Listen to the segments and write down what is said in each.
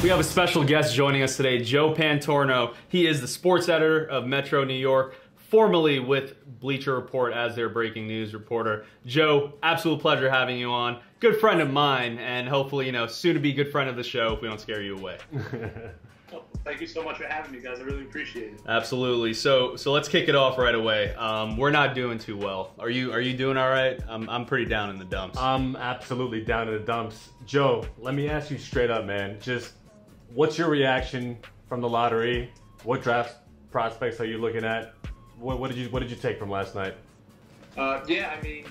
We have a special guest joining us today, Joe Pantorno. He is the sports editor of Metro New York, formerly with Bleacher Report as their breaking news reporter. Joe, absolute pleasure having you on. Good friend of mine, and hopefully, soon to be good friend of the show if we don't scare you away. Oh, thank you so much for having me, guys. I really appreciate it. Absolutely. So let's kick it off right away. We're not doing too well. Are you doing all right? I'm pretty down in the dumps. I'm absolutely down in the dumps. Joe, let me ask you straight up, man. Just what's your reaction from the lottery? What draft prospects are you looking at? What did you take from last night? Yeah, I mean,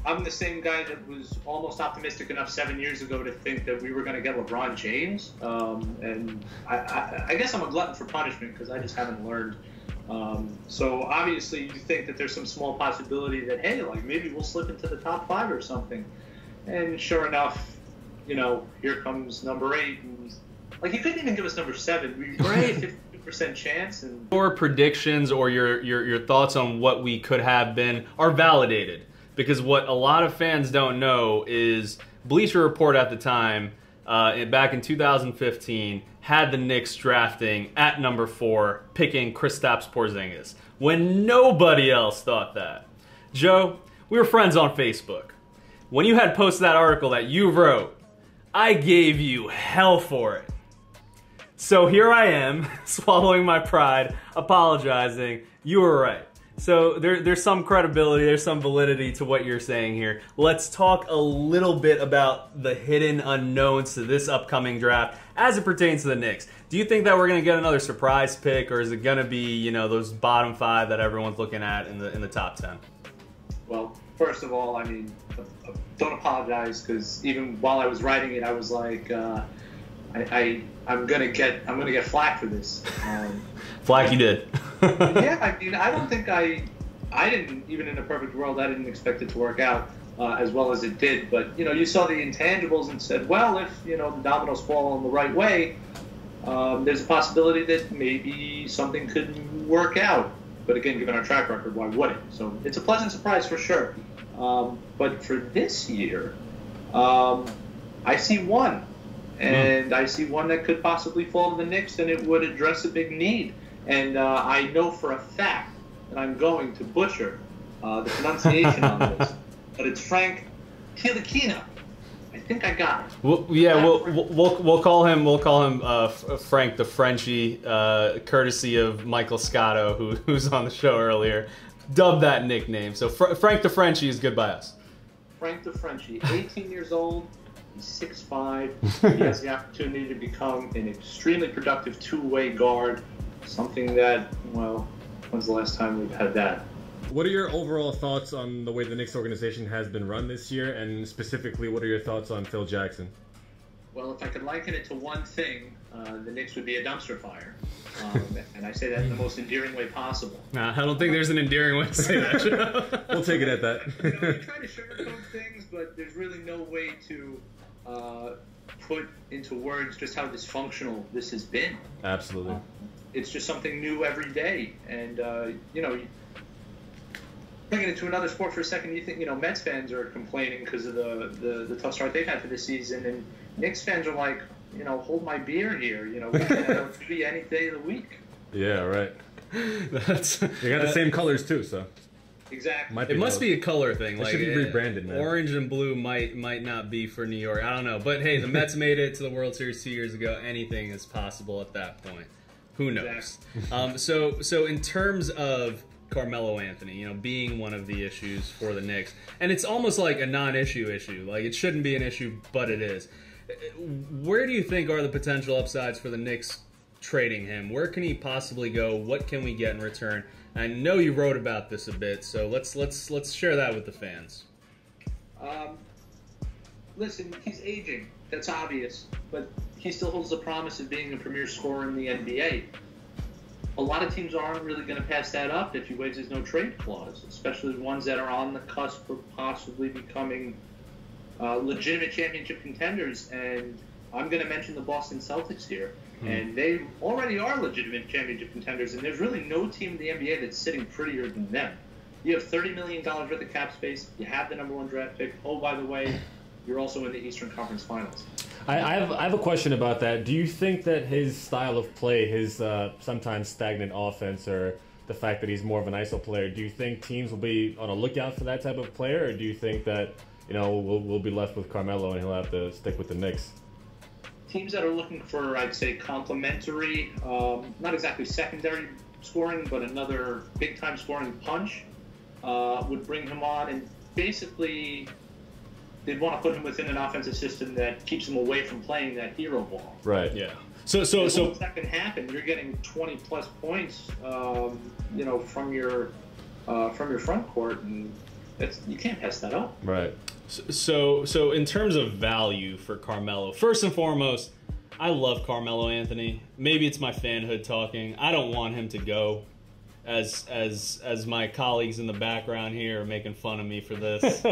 I'm the same guy that was almost optimistic enough 7 years ago to think that we were going to get LeBron James. And I guess I'm a glutton for punishment because I just haven't learned. So obviously you think that there's some small possibility that, hey, like maybe we'll slip into the top 5 or something. And sure enough, here comes number 8. And, like, he couldn't even give us number 7. We were at 50% chance. And your predictions or your thoughts on what we could have been are validated, because what a lot of fans don't know is Bleacher Report at the time, back in 2015, had the Knicks drafting at number 4, picking Kristaps Porzingis, when nobody else thought that. Joe, we were friends on Facebook. When you had posted that article that you wrote, I gave you hell for it. So here I am, swallowing my pride, apologizing. You were right. So there's some credibility, there's some validity to what you're saying here. Let's talk a little bit about the hidden unknowns to this upcoming draft as it pertains to the Knicks. Do you think that we're going to get another surprise pick, or is it going to be, those bottom 5 that everyone's looking at in the top 10? Well, first of all, I mean, don't apologize, because even while I was writing it, I was like, I'm gonna get flack for this. Flack you did. Yeah, I mean, I don't think I didn't, even in a perfect world, I didn't expect it to work out as well as it did. But you saw the intangibles and said, well, if the dominoes fall in the right way, there's a possibility that maybe something could work out. But again, given our track record, why would it? So it's a pleasant surprise for sure. But for this year, I see one. And I see one that could possibly fall to the Knicks, and it would address a big need. And I know for a fact that I'm going to butcher the pronunciation on this, but it's Frank Ntilikina. I think I got it. Well, yeah, we'll call him Frank the Frenchie, courtesy of Michael Scotto, who's on the show earlier. Dubbed that nickname. So Frank the Frenchie is good by us. Frank the Frenchie, 18 years old. He's 6'5". He has the opportunity to become an extremely productive two-way guard, something that, well, when's the last time we've had that? What are your overall thoughts on the way the Knicks organization has been run this year, and specifically, what are your thoughts on Phil Jackson? Well, if I could liken it to one thing, the Knicks would be a dumpster fire. And I say that in the most endearing way possible. Nah, I don't think there's an endearing way to say that. We'll take it at that. You try to sugarcoat things, but there's really no way to put into words just how dysfunctional this has been. Absolutely. It's just something new every day. And, bringing it to another sport for a second, you think, Mets fans are complaining because of the tough start they've had for this season. And Knicks fans are like, hold my beer here. We can be any day of the week. Yeah, right. They got the same colors, too, so. Exactly. It must be a color thing. It should be rebranded, man. Orange and blue might not be for New York. I don't know. But hey, the Mets made it to the World Series 2 years ago. Anything is possible at that point. Who knows? Exactly. So in terms of Carmelo Anthony, being one of the issues for the Knicks, and it's almost like a non-issue issue. Like, it shouldn't be an issue, but it is. Where do you think are the potential upsides for the Knicks trading him? Where can he possibly go? What can we get in return? I know you wrote about this a bit, so let's share that with the fans. Listen, he's aging. That's obvious, but he still holds the promise of being a premier scorer in the NBA. A lot of teams aren't really going to pass that up if he waives his no trade clause, especially the ones that are on the cusp of possibly becoming legitimate championship contenders. And I'm going to mention the Boston Celtics here. And they already are legitimate championship contenders, and there's really no team in the NBA that's sitting prettier than them. You have $30 million worth of cap space. You have the #1 draft pick. Oh, by the way, you're also in the Eastern Conference Finals. I have a question about that. Do you think that his style of play, his sometimes stagnant offense, or the fact that he's more of an ISO player, do you think teams will be on a lookout for that type of player, or do you think that we'll be left with Carmelo and he'll have to stick with the Knicks? Teams that are looking for, I'd say, complementary, not exactly secondary scoring, but another big-time scoring punch, would bring him on, and basically they'd want to put him within an offensive system that keeps him away from playing that hero ball. Right. Yeah. So that can happen. You're getting 20+ points, from your front court, and you can't pass that up. Right. So in terms of value for Carmelo, first and foremost, I love Carmelo Anthony. Maybe it's my fanhood talking. I don't want him to go, as my colleagues in the background here are making fun of me for this.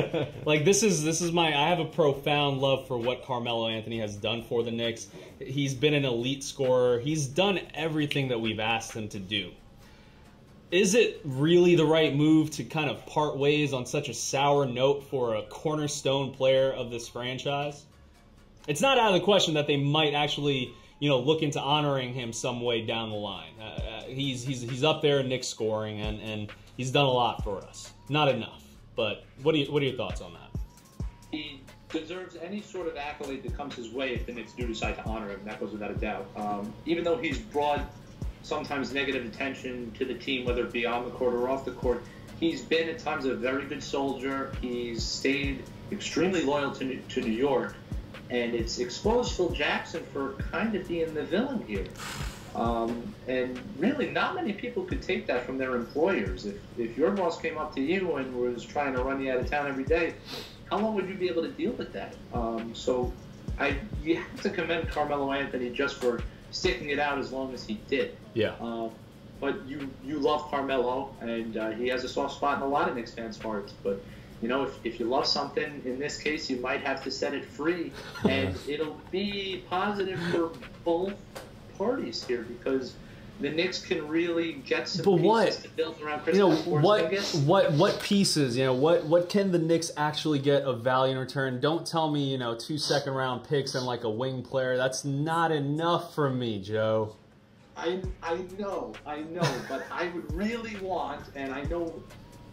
Like this is I have a profound love for what Carmelo Anthony has done for the Knicks. He's been an elite scorer. He's done everything that we've asked him to do. Is it really the right move to kind of part ways on such a sour note for a cornerstone player of this franchise? It's not out of the question that they might actually, look into honoring him some way down the line. He's up there in Knicks scoring, and he's done a lot for us. Not enough, but what are your thoughts on that? He deserves any sort of accolade that comes his way if the Knicks do decide to honor him. That goes without a doubt. Even though he's brought sometimes negative attention to the team, whether it be on the court or off the court, he's been at times a very good soldier. He's stayed extremely loyal to New York, and it's exposed Phil Jackson for kind of being the villain here. And really, not many people could take that from their employers. If your boss came up to you and was trying to run you out of town every day, how long would you be able to deal with that? You have to commend Carmelo Anthony just for sticking it out as long as he did. Yeah. But you love Carmelo, and he has a soft spot in a lot of Knicks fans' hearts. But if you love something, in this case, you might have to set it free, and it'll be positive for both parties here, because the Knicks can really get some pieces to build around Kristaps Porzingis. What pieces? What can the Knicks actually get of value in return? Don't tell me 2 second-round picks and like a wing player. That's not enough for me, Joe. I know, but I would really want, and I know,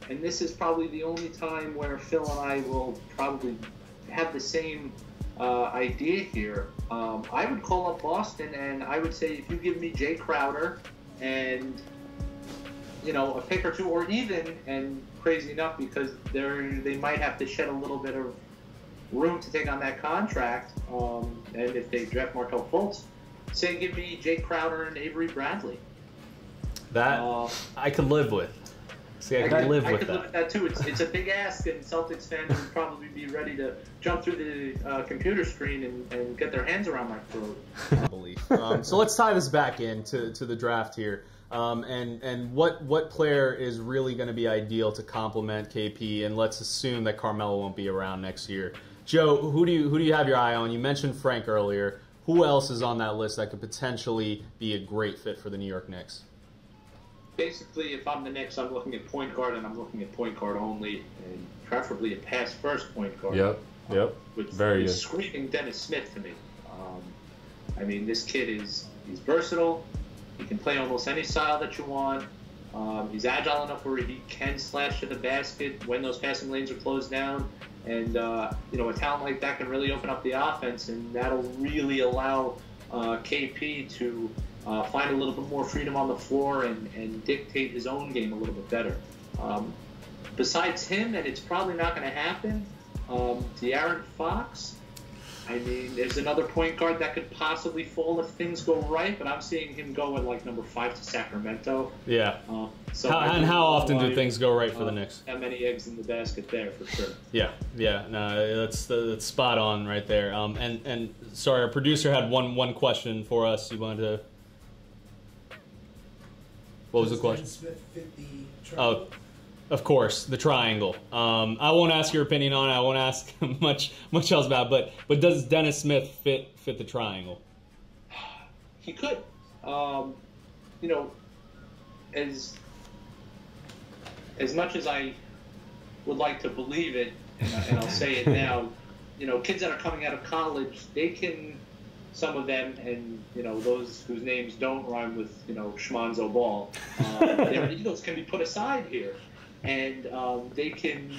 and this is probably the only time where Phil and I will probably have the same idea here. I would call up Boston, and I would say, if you give me Jay Crowder and a pick or two, or even, and crazy enough, because they might have to shed a little bit of room to take on that contract, and if they draft Markelle Fultz, say give me Jay Crowder and Avery Bradley. That I could live with. See, I could live with that too. It's a big ask, and Celtics fans would probably be ready to jump through the computer screen and get their hands around my throat. So let's tie this back into the draft here, and what player is really going to be ideal to complement KP, and let's assume that Carmelo won't be around next year. Joe, who do you have your eye on? You mentioned Frank earlier. Who else is on that list that could potentially be a great fit for the New York Knicks? Basically, if I'm the Knicks, I'm looking at point guard, and I'm looking at point guard only, and preferably a pass-first point guard. Yep. Which Very is good. screaming Dennis Smith to me. This kid he's versatile. He can play almost any style that you want. He's agile enough where he can slash to the basket when those passing lanes are closed down. And, a talent like that can really open up the offense, and that'll really allow KP to find a little bit more freedom on the floor and dictate his own game a little bit better. Besides him, and it's probably not going to happen, De'Aaron Fox. There's another point guard that could possibly fall if things go right, but I'm seeing him go at number 5 to Sacramento. Yeah. How often do things go right for the Knicks? How many eggs in the basket there, for sure. Yeah. No, that's spot on right there. And sorry, our producer had one question for us. You wanted to. What was the question? Smith fit the triangle? Oh, of course, the triangle. I won't ask your opinion on it. I won't ask much else about it. But does Dennis Smith fit the triangle? He could. As much as I would like to believe it, and I'll say it now, kids that are coming out of college, they can, some of them, and those whose names don't rhyme with Schmonzo Ball, their egos can be put aside here, and they can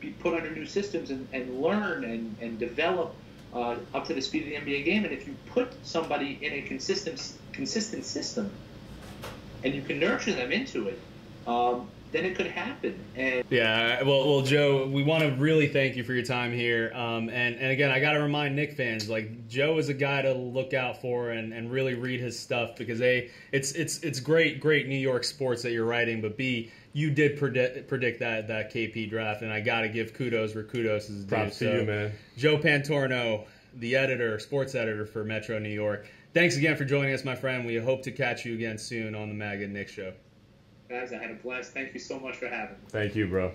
be put under new systems and learn and develop up to the speed of the NBA game. And if you put somebody in a consistent system, and you can nurture them into it, then it could happen. And yeah, well, Joe, we want to really thank you for your time here. And again, I got to remind Knick fans, like, Joe is a guy to look out for and really read his stuff, because it's great New York sports that you're writing, but B, you did predict that KP draft, and I got to give kudos where kudos is due. Props to you, man. Joe Pantorno, the sports editor for Metro New York. Thanks again for joining us, my friend. We hope to catch you again soon on the MadGood Knicks Show. Guys, I had a blast. Thank you so much for having me. Thank you, bro.